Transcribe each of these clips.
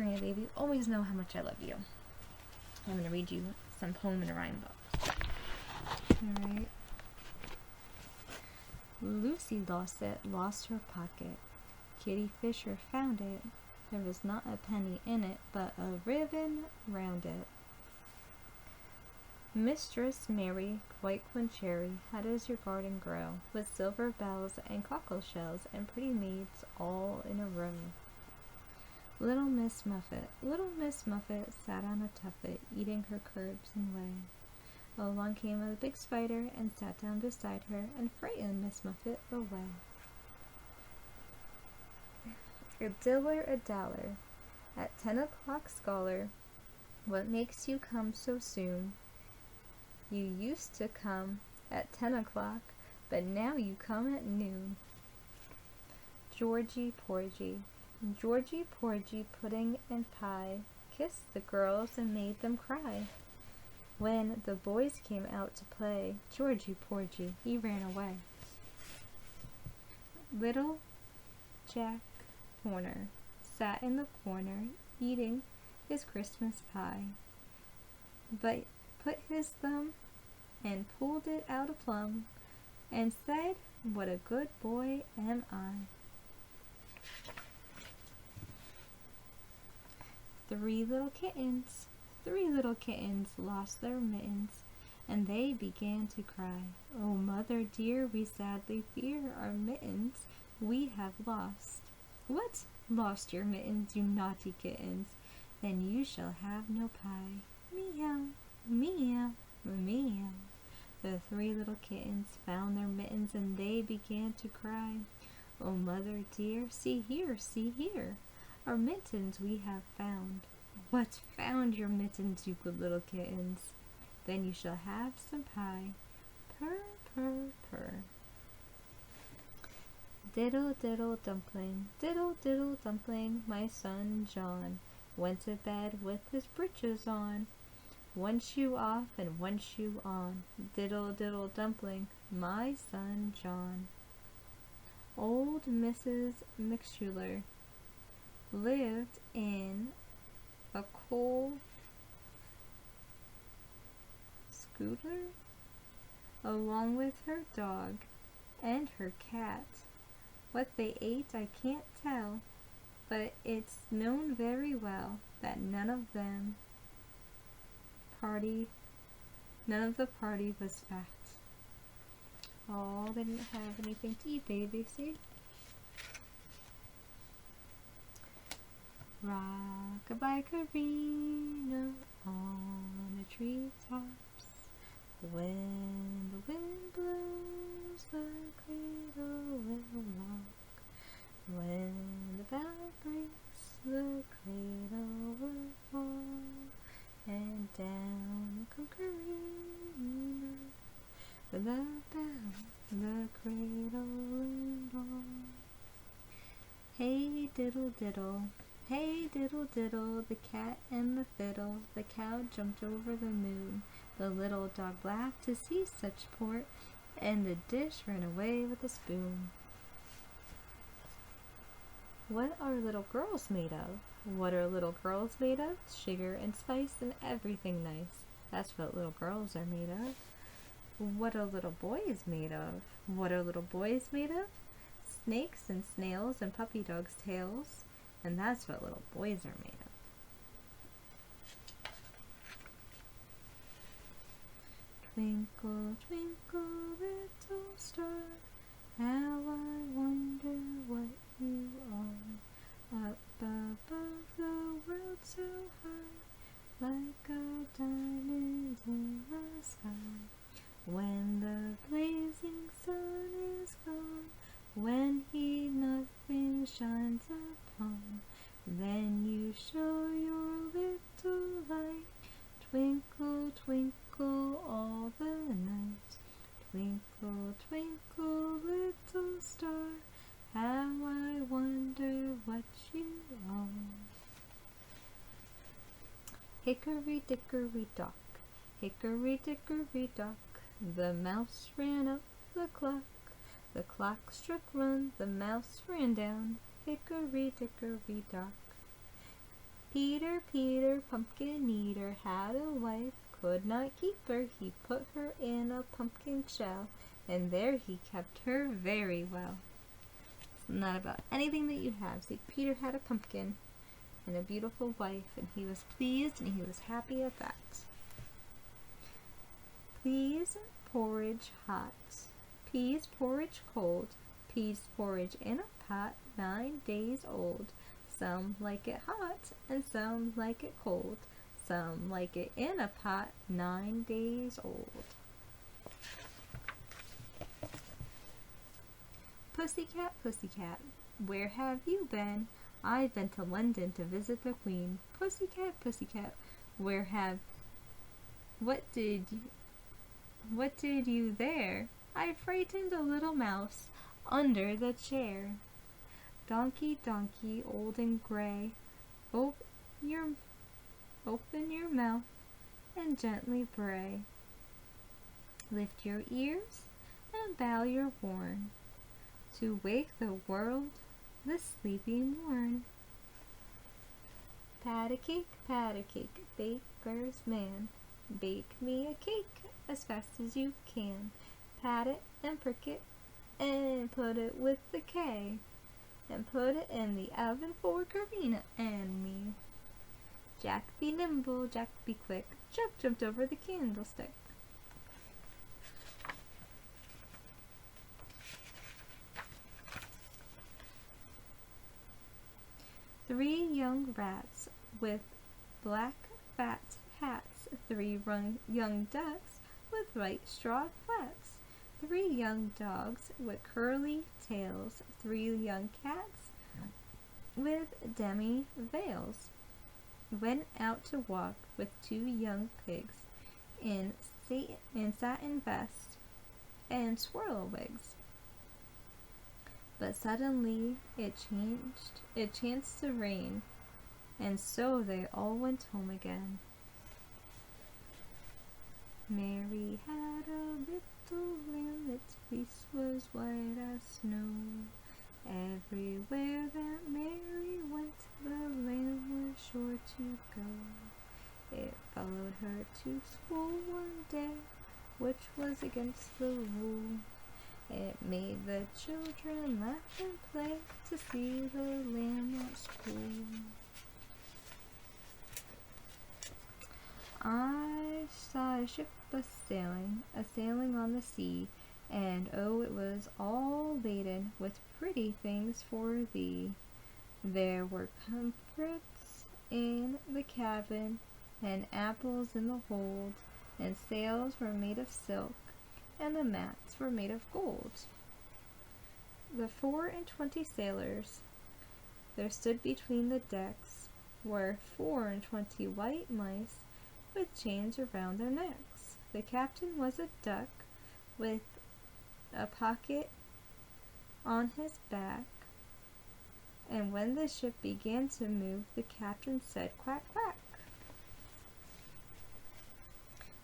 Karina, baby, you always know how much I love you. I'm going to read you some poem and a rhyme book. Alright. Lucey Locket lost her pocket. Kitty Fisher found it. There was not a penny in it, but a ribbon round it. Mistress Mary, white cherry, how does your garden grow? With silver bells and cockle shells and pretty maids all in a row. Little Miss Muffet sat on a tuffet, eating her curbs and whey. Along came a big spider and sat down beside her and frightened Miss Muffet away. A diller, a dollar, at 10 o'clock, scholar, what makes you come so soon? You used to come at 10 o'clock, but now you come at noon. Georgie Porgie, pudding and pie, kissed the girls and made them cry. When the boys came out to play, Georgie Porgie, he ran away. Little Jack Horner sat in the corner eating his Christmas pie, but put his thumb and pulled it out a plum and said, "What a good boy am I." Three little kittens lost their mittens, and they began to cry. "Oh, mother dear, we sadly fear our mittens we have lost." "What? Lost your mittens, you naughty kittens? Then you shall have no pie." Meow, meow, meow. The three little kittens found their mittens, and they began to cry. "Oh, mother dear, see here, our mittens we have found." "What, found your mittens, you good little kittens? Then you shall have some pie." Purr, purr, purr. Diddle, diddle, dumpling, my son John went to bed with his breeches on. One shoe off and one shoe on. Diddle, diddle, dumpling, my son John. Old Mrs. McShuttle lived in a coal scooter along with her dog and her cat. What they ate I can't tell, but it's known very well that none of the party was fat. Oh, they didn't have anything to eat, baby, see? Rock-a-bye Karina on the treetops. When the wind blows, the cradle will rock. When the bell breaks, the cradle will fall. And down come Karina with the bell, the cradle and all. Hey diddle diddle, hey diddle diddle, the cat and the fiddle, the cow jumped over the moon, the little dog laughed to see such sport, and the dish ran away with the spoon. What are little girls made of? What are little girls made of? Sugar and spice and everything nice. That's what little girls are made of. What are little boys made of? What are little boys made of? Snakes and snails and puppy dogs' tails. And that's what little boys are made of. Twinkle, twinkle, little star, how I wonder what you are. Up above the world so high, like a diamond in the sky. When the blazing sun is gone, when he nothing shines upon, then you show your little light. Twinkle, twinkle all the night. Twinkle, twinkle, little star, how I wonder what you are. Hickory dickory dock, hickory dickory dock, the mouse ran up the clock. The clock struck one, the mouse ran down, hickory dickory dock. Peter, Peter, pumpkin eater, had a wife, could not keep her. He put her in a pumpkin shell, and there he kept her very well. It's not about anything that you have. See, Peter had a pumpkin and a beautiful wife, and he was pleased and he was happy at that. Pease porridge hot, peas porridge cold, peas porridge in a pot 9 days old. Some like it hot and some like it cold. Some like it in a pot 9 days old. Pussycat, pussycat, where have you been? I've been to London to visit the Queen. Pussycat, pussycat, what did you there? I frightened a little mouse under the chair. Donkey, donkey, old and gray, open your mouth and gently bray. Lift your ears and bow your horn to wake the world, the sleepy morn. Pat a cake, baker's man, bake me a cake as fast as you can. Pat it and prick it and put it with the K, and put it in the oven for Karina and me. Jack be nimble, Jack be quick, Jack jumped over the candlestick. Three young rats with black fat hats, 3 young ducks with white straw flats, 3 young dogs with curly tails, 3 young cats with demi veils, went out to walk with 2 young pigs in satin vests and swirl wigs. But suddenly it chanced to rain, and so they all went home again. Mary had a little lamb, its fleece was white as snow. Everywhere that Mary went, the lamb was sure to go. It followed her to school one day, which was against the rule. It made the children laugh and play to see the lamb at school. I saw a ship a-sailing on the sea, and oh, it was all laden with pretty things for thee. There were comforts in the cabin, and apples in the hold, and sails were made of silk, and the mats were made of gold. The 24 sailors there stood between the decks were 24 white mice with chains around their necks. The captain was a duck with a pocket on his back, and when the ship began to move, the captain said, "Quack, quack."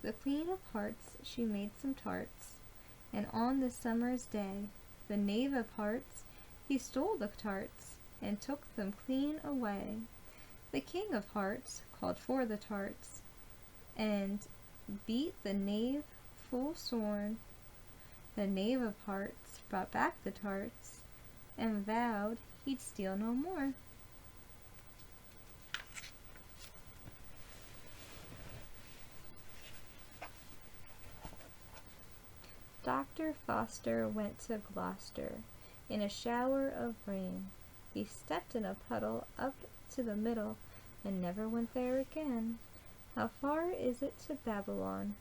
The Queen of Hearts, she made some tarts, and on the summer's day, the Knave of Hearts, he stole the tarts, and took them clean away. The King of Hearts called for the tarts, and beat the knave full sworn. The Knave of Hearts brought back the tarts, and vowed he'd steal no more. Dr. Foster went to Gloster in a shower of rain. He stepped in a puddle up to the middle and never went there again. How far is it to Babylon?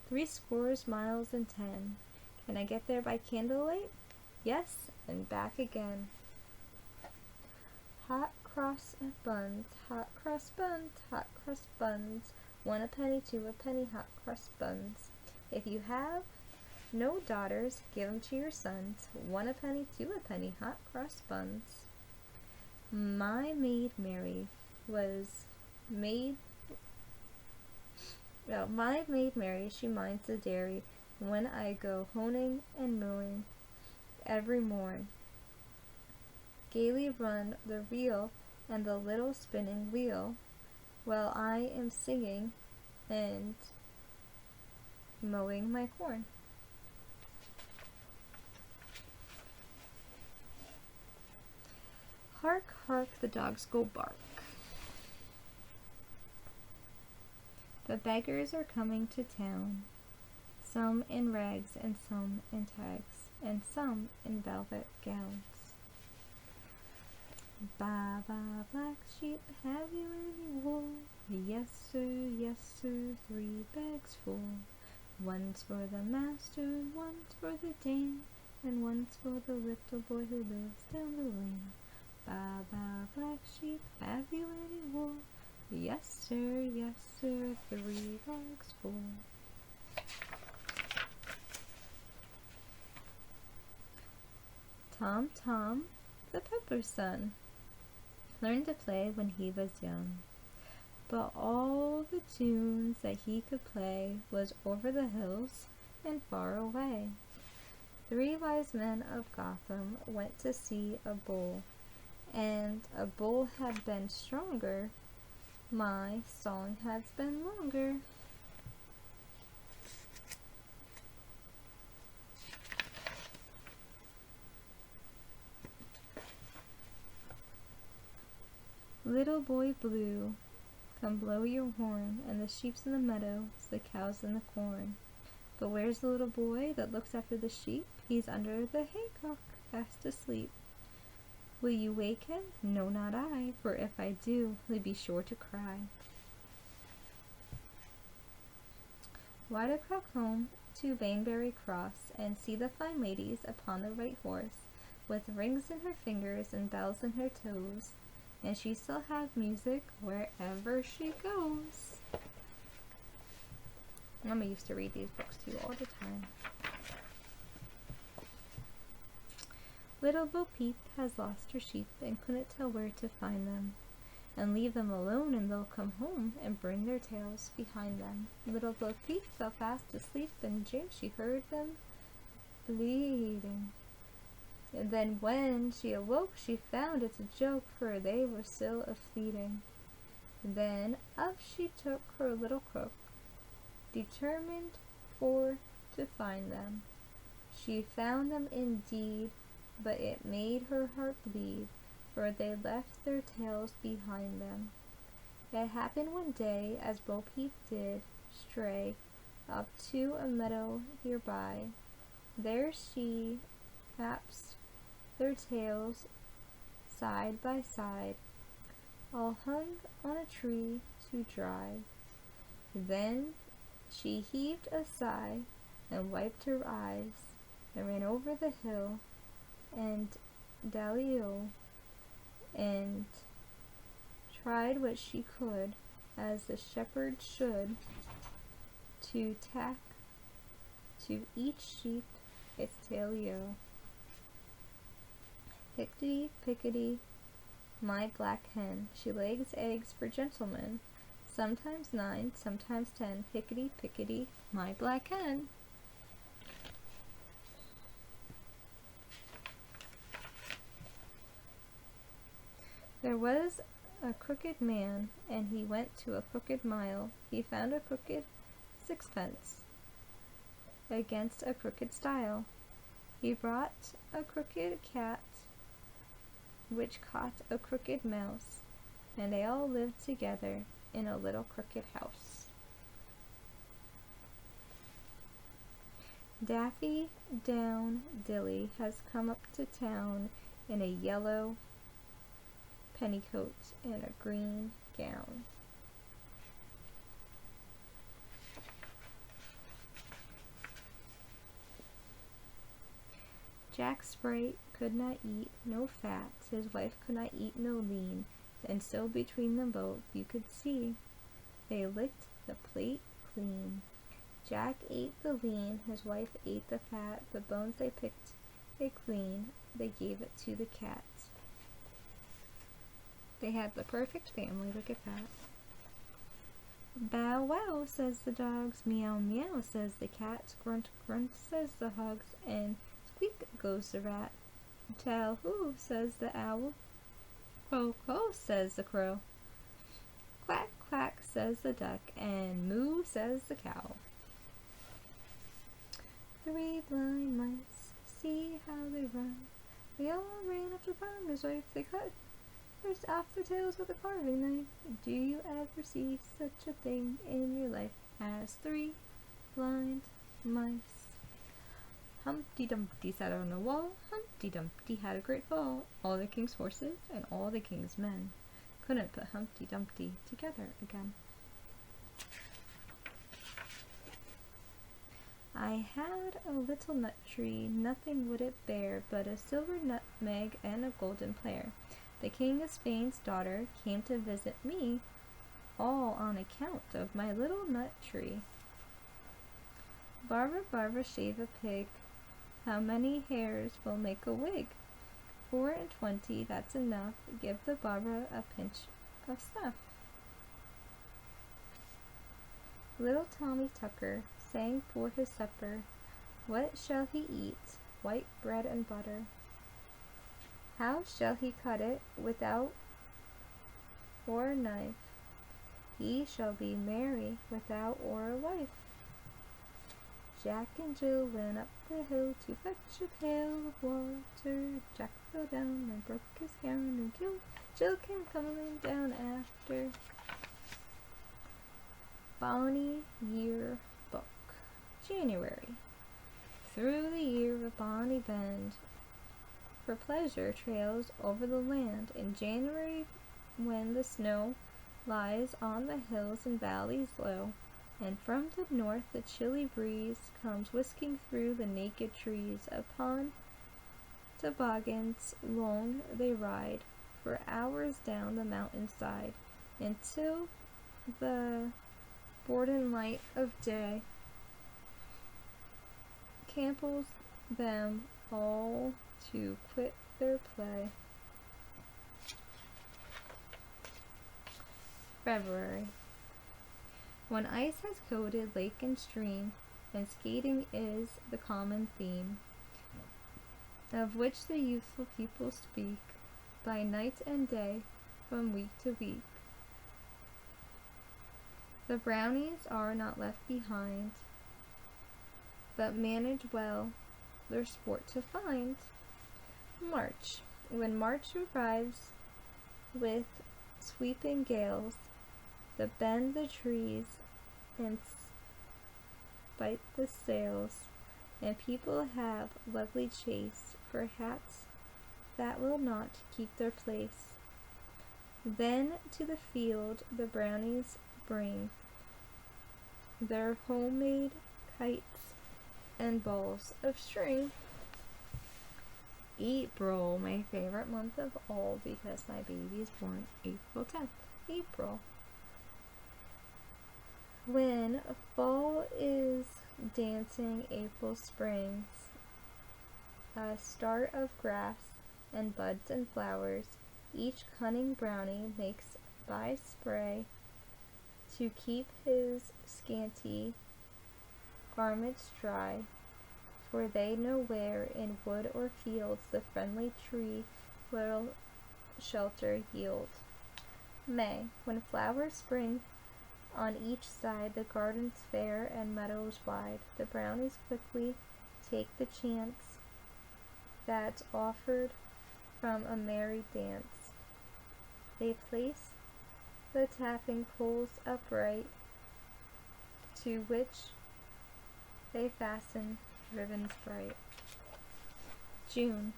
70 miles and 10. Can I get there by candlelight? Yes, and back again. Hot cross buns, hot cross buns, hot cross buns. 1 a penny, 2 a penny, hot cross buns. If you have no daughters, give 'em to your sons. 1 a penny, 2 a penny, hot cross buns. My maid Mary was maid. Well, my maid Mary, she minds the dairy when I go honing and mooing every morn. Gaily run the reel and the little spinning wheel, while I am singing and mowing my corn. Hark, hark, the dogs go bark. The beggars are coming to town, some in rags and some in tags, and some in velvet gowns. Ba, ba, black sheep, have you any wool? Yes, sir, 3 bags full. One's for the master, one's for the dame, and one's for the little boy who lives down the lane. Ba, ba, black sheep, have you any wool? Yes, sir, 3 bags full. Tom, Tom, the pepper's son, learned to play when he was young, but all the tunes that he could play was over the hills and far away. 3 wise men of Gotham went to see a bull, and a bull had been stronger. My song has been longer. Little boy blue, come blow your horn, and the sheep's in the meadows, the cows in the corn. But where's the little boy that looks after the sheep? He's under the haycock, fast asleep. Will you wake him? No, not I, for if I do, he'll be sure to cry. Why to crack home to Baneberry Cross, and see the fine ladies upon the right horse, with rings in her fingers and bells in her toes, and she shall have music wherever she goes. Mama used to read these books to you all the time. Little Bo-Peep has lost her sheep and couldn't tell where to find them, and leave them alone and they'll come home and bring their tails behind them. Little Bo-Peep fell fast asleep, and Jim she heard them bleating. And then when she awoke, she found it's a joke, for they were still a-fleeting. Then up she took her little crook, determined for to find them. She found them indeed, but it made her heart bleed, for they left their tails behind them. It happened one day, as Bo-Peep did stray up to a meadow hereby. There she haps their tails side by side, all hung on a tree to dry. Then she heaved a sigh and wiped her eyes, and ran over the hill and dally-o, and tried what she could, as the shepherd should, to tack to each sheep its tail-o. Hickety Pickety, my black hen, she lays eggs for gentlemen, sometimes 9, sometimes 10. Hickety Pickety, my black hen. There was a crooked man, and he went to a crooked mile. He found a crooked sixpence against a crooked stile. He brought a crooked cat, which caught a crooked mouse, and they all lived together in a little crooked house. Daffy down Dilly has come up to town in a yellow petticoat and a green gown. Jack Sprat could not eat no fat, his wife could not eat no lean, and so between them both you could see they licked the plate clean. Jack ate the lean, his wife ate the fat, the bones they picked it clean, they gave it to the cat. They had the perfect family, look at that. Bow wow, says the dogs, meow meow, says the cat, grunt grunt, says the hogs, and squeak goes the rat. Tell who, says the owl, Crow, crow, says the crow. Quack, quack, says the duck, and moo, says the cow. Three blind mice, see how they run. They all ran up to the farmer's wife. They cut first off their tails with a carving knife. Do you ever see such a thing in your life as three blind mice? Humpty Dumpty sat on a wall. Humpty Dumpty had a great fall. All the king's horses and all the king's men couldn't put Humpty Dumpty together again. I had a little nut tree, nothing would it bear but a silver nutmeg and a golden pear. The king of Spain's daughter came to visit me, all on account of my little nut tree. Barbara, Barbara, shave a pig. How many hairs will make a wig? 4 and 20, that's enough. Give the Barbara a pinch of snuff. Little Tommy Tucker sang for his supper. What shall he eat? White bread and butter. How shall he cut it without or a knife? He shall be merry without or a wife. Jack and Jill went up the hill to fetch a pail of water. Jack fell down and broke his gown, and Jill came coming down after. Bonny Year Book. January. Through the year a bonny band for pleasure trails over the land. In January, when the snow lies on the hills and valleys low, and from the north the chilly breeze comes whisking through the naked trees. Upon toboggans long they ride for hours down the mountainside, until the broaden light of day compels them all to quit their play. February. When ice has coated lake and stream, and skating is the common theme, of which the youthful people speak, by night and day, from week to week. The brownies are not left behind, but manage well their sport to find. March. When March arrives with sweeping gales, that bend the trees and spite the sails, and people have lovely chase for hats that will not keep their place. Then to the field the brownies bring their homemade kites and balls of string. April, my favorite month of all, because my baby is born April 10th. April. When fall is dancing, April springs, a start of grass and buds and flowers, each cunning brownie makes by spray to keep his scanty garments dry, for they know where in wood or fields the friendly tree will shelter yield. May, when flowers spring on each side, the gardens fair and meadows wide, the brownies quickly take the chance that's offered from a merry dance. They place the tapping poles upright, to which they fasten ribbons bright. June.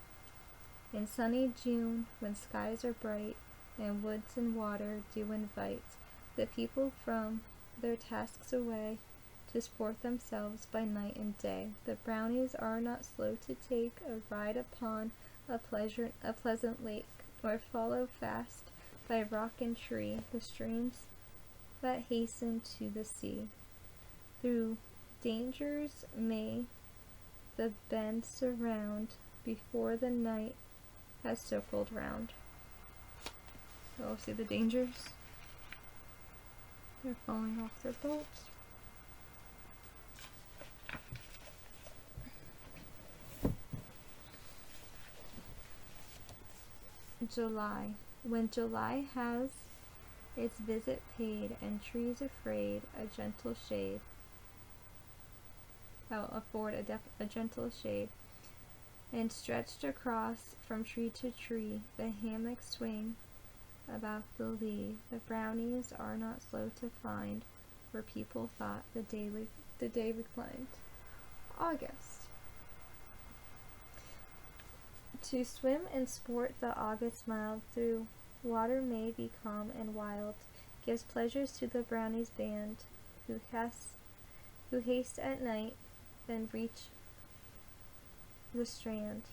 In sunny June, when skies are bright, and woods and water do invite the people from their tasks away to sport themselves by night and day, the brownies are not slow to take a ride upon a pleasant lake, or follow fast by rock and tree the streams that hasten to the sea. Through dangers may the bend surround before the night has circled round. Oh, see the dangers? They're falling off their boats. July. When July has its visit paid, and trees afraid a gentle shade, afford a gentle shade, and stretched across from tree to tree, the hammocks swing about the lea. The brownies are not slow to find where people thought the day reclined. August. To swim and sport the August mild, through water may be calm and wild, gives pleasures to the brownies' band, who haste at night, then reach the strand,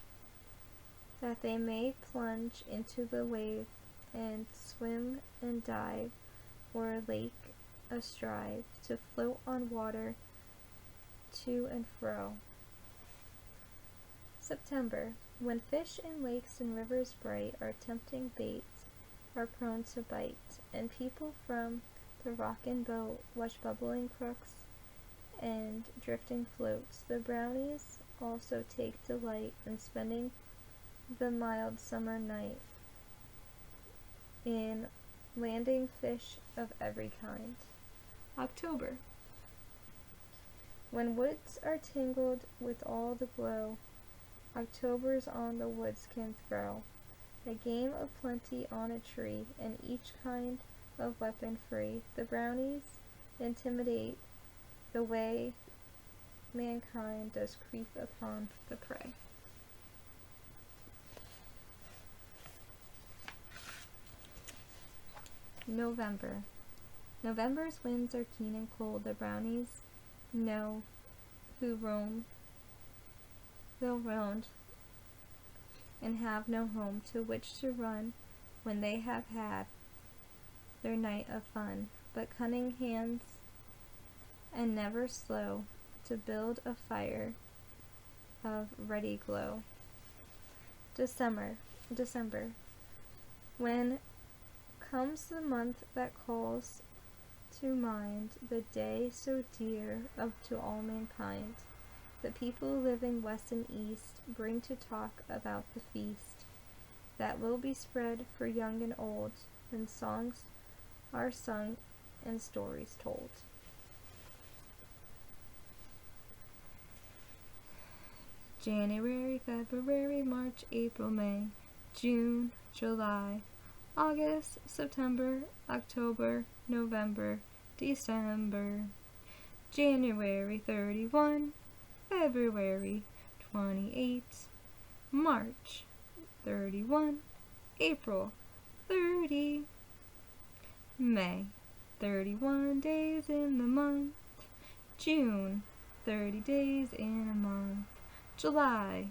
that they may plunge into the wave, and swim and dive o'er lake astrive, to float on water to and fro. September. When fish in lakes and rivers bright are tempting baits, are prone to bite, and people from the rockin' boat watch bubbling crooks and drifting floats, the brownies also take delight in spending the mild summer night in landing fish of every kind. October. When woods are tingled with all the glow October's on the woods can throw, a game of plenty on a tree, and each kind of weapon free, the brownies intimidate the way mankind does creep upon the prey. November. November's winds are keen and cold, the brownies know who they'll round, and have no home to which to run when they have had their night of fun, but cunning hands and never slow to build a fire of ready glow. December. When comes the month that calls to mind the day so dear to all mankind, the people living west and east bring to talk about the feast that will be spread for young and old, when songs are sung and stories told. January, February, March, April, May, June, July, August, September, October, November, December. January 31, February 28, March 31, April 30, May 31 days in the month, June 30 days in a month, July,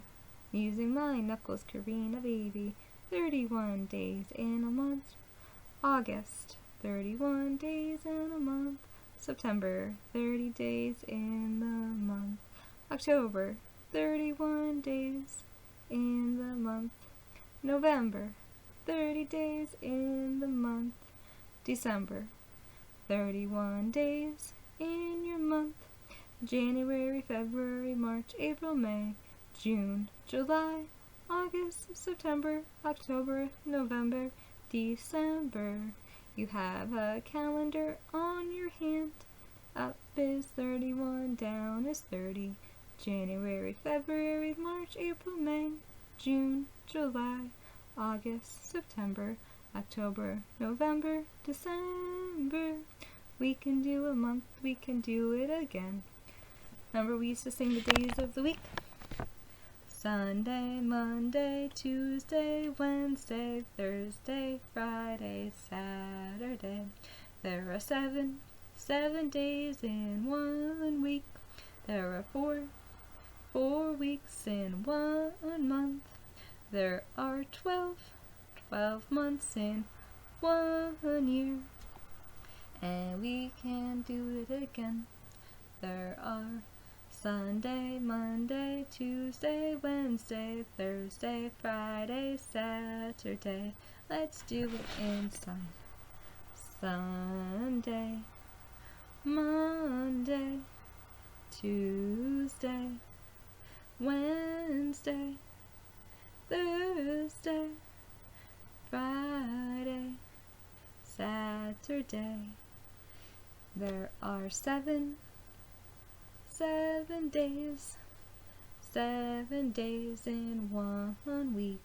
using my knuckles, Karina baby, 31 days in a month, August 31 days in a month, September 30 days in the month, October 31 days in the month, November 30 days in the month, December 31 days in your month, January, February, March, April, May, June, July, August, September, October, November, December. You have a calendar on your hand. Up is 31, down is 30. January, February, March, April, May, June, July, August, September, October, November, December. We can do a month, we can do it again. Remember we used to sing the days of the week? Sunday, Monday, Tuesday, Wednesday, Thursday, Friday, Saturday. There are seven days in 1 week. There are four weeks in 1 month. There are 12 months in 1 year. And we can do it again. There are Sunday, Monday, Tuesday, Wednesday, Thursday, Friday, Saturday. Let's do it inside. Sunday, Monday, Tuesday, Wednesday, Thursday, Friday, Saturday. There are 7 days, 7 days in 1 week.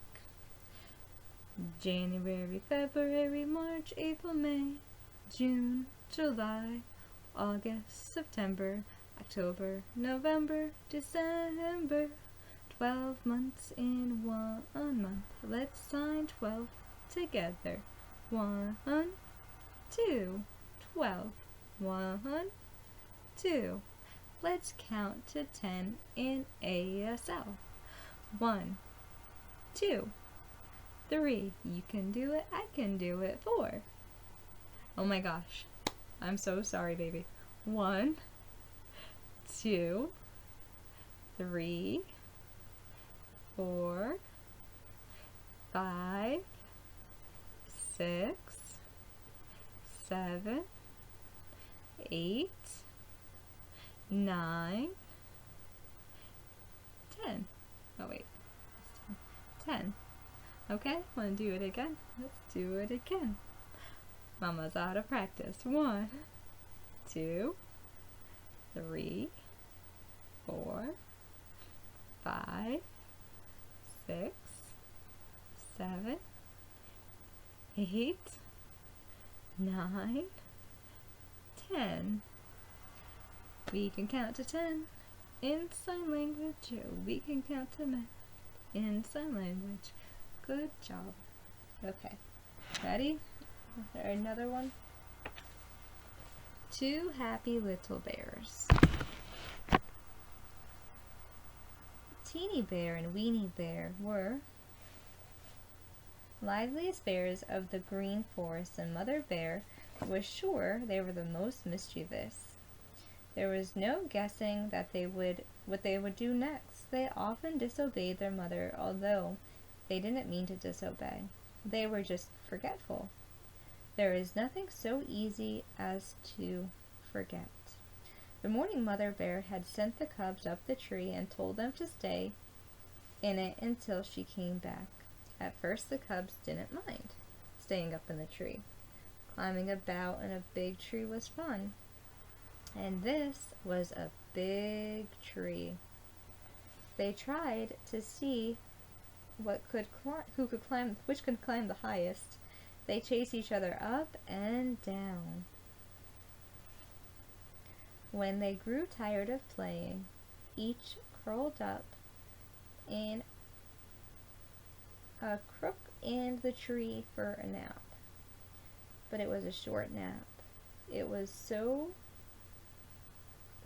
January, February, March, April, May, June, July, August, September, October, November, December. 12 months in 1 month. Let's sign 12 together. 1, 2, 12. 1, 2. Let's count to 10 in ASL. 1, 2, 3. You can do it. I can do it. 4. Oh my gosh. I'm so sorry, baby. 1, 2, 3, 4, 5, 6, 7, 8, 9, 10. Oh wait, 10. Okay, wanna do it again? Let's do it again. Mama's out of practice. 1, 2, 3, 4, 5, 6, 7, 8, 9, 10. We can count to 10 in sign language. We can count to math in sign language. Good job. Okay, ready? Is there another one? 2 happy little bears. Teeny Bear and Weeny Bear were liveliest bears of the green forest, and Mother Bear was sure they were the most mischievous. There was no guessing what they would do next. They often disobeyed their mother, although they didn't mean to disobey. They were just forgetful. There is nothing so easy as to forget. The morning Mother Bear had sent the cubs up the tree and told them to stay in it until she came back. At first the cubs didn't mind staying up in the tree. Climbing about in a big tree was fun. And this was a big tree. They tried to see which could climb the highest. They chased each other up and down. When they grew tired of playing, each curled up in a crook in the tree for a nap. But it was a short nap. It was so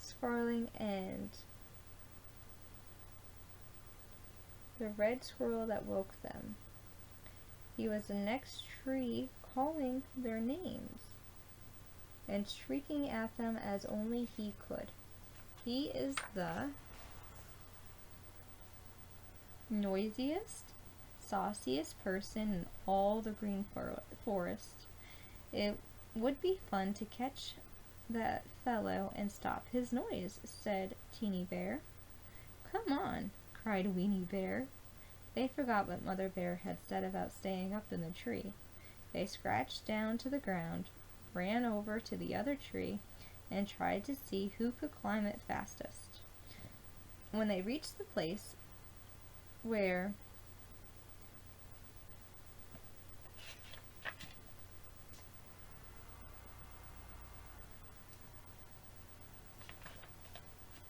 snarling, and the red squirrel that woke them. He was the next tree, calling their names and shrieking at them as only he could. He is the noisiest, sauciest person in all the green forest. It would be fun to catch that fellow and stop his noise, said Teeny Bear. Come on, cried Weeny Bear. They forgot what Mother Bear had said about staying up in the tree. They scratched down to the ground, ran over to the other tree, and tried to see who could climb it fastest. When they reached the place where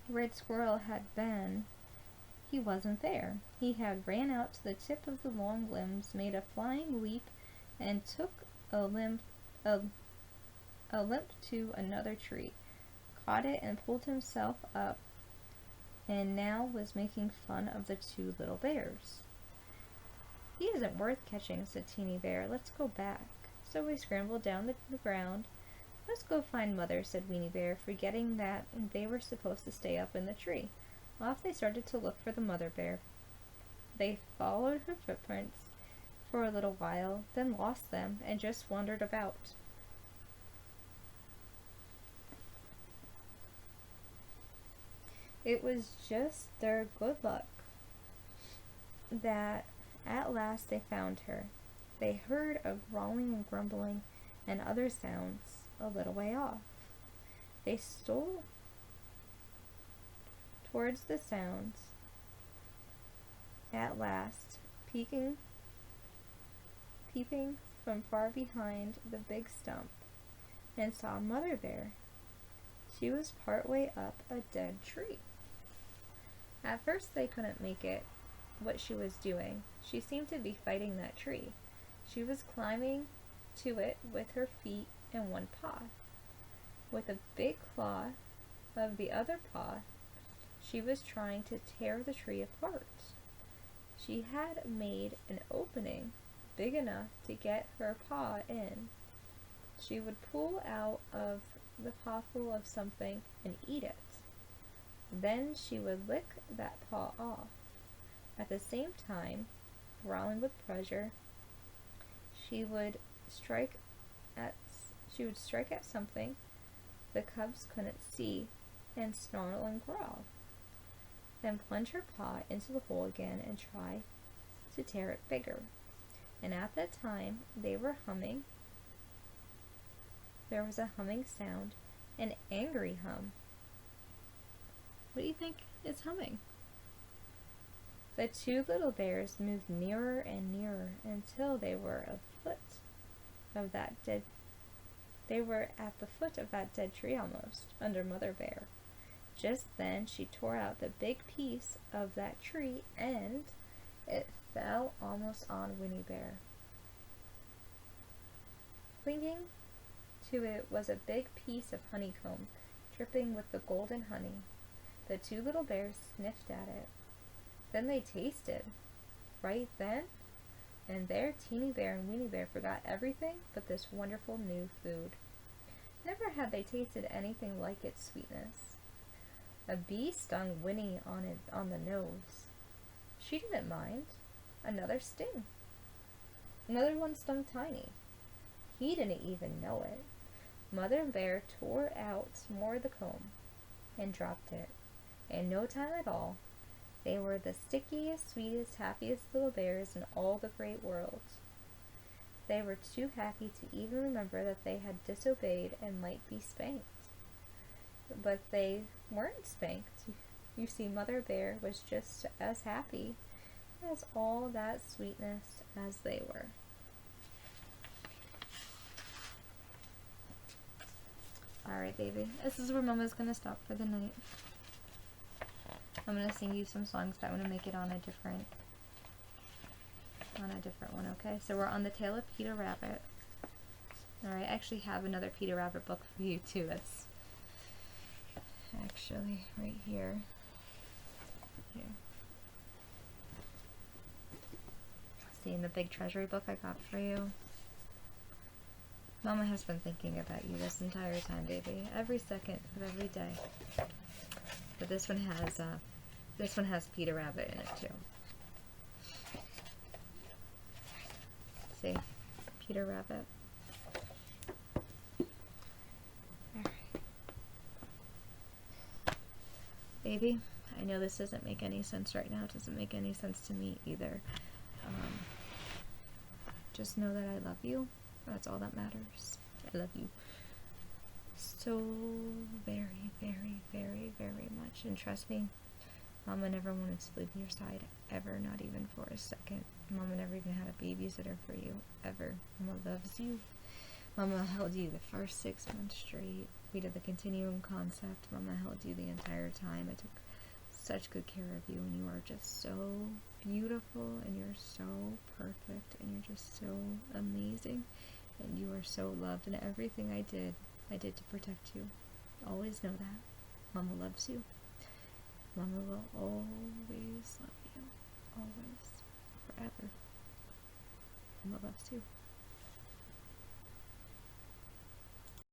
Red Squirrel had been, he wasn't there. He had ran out to the tip of the long limbs, made a flying leap, and took a limp to another tree, caught it and pulled himself up, and now was making fun of the 2 little bears. He isn't worth catching, said Teeny Bear. Let's go back. So we scrambled down the ground. Let's go find Mother, said Weeny Bear, forgetting that they were supposed to stay up in the tree. Off they started to look for the Mother Bear. They followed her footprints for a little while, then lost them and just wandered about. It was just their good luck that at last they found her. they heard a growling and grumbling and other sounds a little way off. They stole towards the sounds, at last, peeping from far behind the big stump, and saw Mother Bear. She was part way up a dead tree. At first they couldn't make it what she was doing. She seemed to be fighting that tree. She was climbing to it with her feet and one paw. With a big claw of the other paw, she was trying to tear the tree apart. She had made an opening big enough to get her paw in. She would pull out of the pawful of something and eat it. Then she would lick that paw off. At the same time, growling with pleasure, she would strike at something the cubs couldn't see and snarl and growl. Then plunge her paw into the hole again and try to tear it bigger. And at that time they were humming. There was a humming sound, an angry hum. What do you think is humming? The two little bears moved nearer and nearer until they were at the foot of that dead tree almost, under Mother Bear. Just then she tore out the big piece of that tree, and it fell almost on Winnie Bear. Clinging to it was a big piece of honeycomb, dripping with the golden honey. The two little bears sniffed at it. Then they tasted. Right then and there, Teeny Bear and Weeny Bear forgot everything but this wonderful new food. Never had they tasted anything like its sweetness. A bee stung Winnie on the nose. She didn't mind. Another sting. Another one stung Tiny. He didn't even know it. Mother Bear tore out more of the comb and dropped it. In no time at all, they were the stickiest, sweetest, happiest little bears in all the great world. They were too happy to even remember that they had disobeyed and might be spanked. But they weren't spanked. You see, Mother Bear was just as happy as all that sweetness as they were. Alright, baby. This is where Mama's gonna stop for the night. I'm gonna sing you some songs, but I'm gonna make it on a different one, okay? So we're on the Tale of Peter Rabbit. Alright, I actually have another Peter Rabbit book for you too. That's actually right here. Here. See, in the big treasury book I got for you. Mama has been thinking about you this entire time, baby. Every second of every day. But this one has Peter Rabbit in it too. See? Peter Rabbit. Alright. Baby, I know this doesn't make any sense right now. It doesn't make any sense to me either. Just know that I love you. That's all that matters. I love you so very, very, very, very much. And trust me, Mama never wanted to leave your side, ever, not even for a second. Mama never even had a babysitter for you, ever. Mama loves you. Mama held you the first 6 months straight. We did the continuum concept. Mama held you the entire time. I took such good care of you, and you are just so beautiful, and you're so perfect, and you're just so amazing, and you are so loved, and everything I did to protect you. Always know that. Mama loves you. Mama will always love you. Always. Forever. Mama loves you.